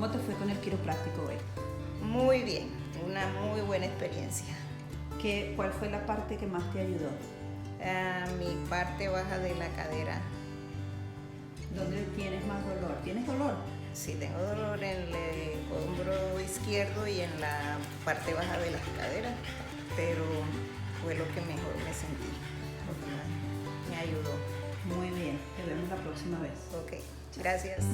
¿Cómo te fue con el quiropráctico hoy? Muy bien, una muy buena experiencia. ¿Cuál fue la parte que más te ayudó? Mi parte baja de la cadera. ¿Dónde tienes más dolor? ¿Tienes dolor? Sí, tengo dolor en el hombro izquierdo y en la parte baja de las caderas, pero fue lo que mejor me sentí, lo que más me ayudó. Muy bien, te vemos la próxima vez. Ok, gracias.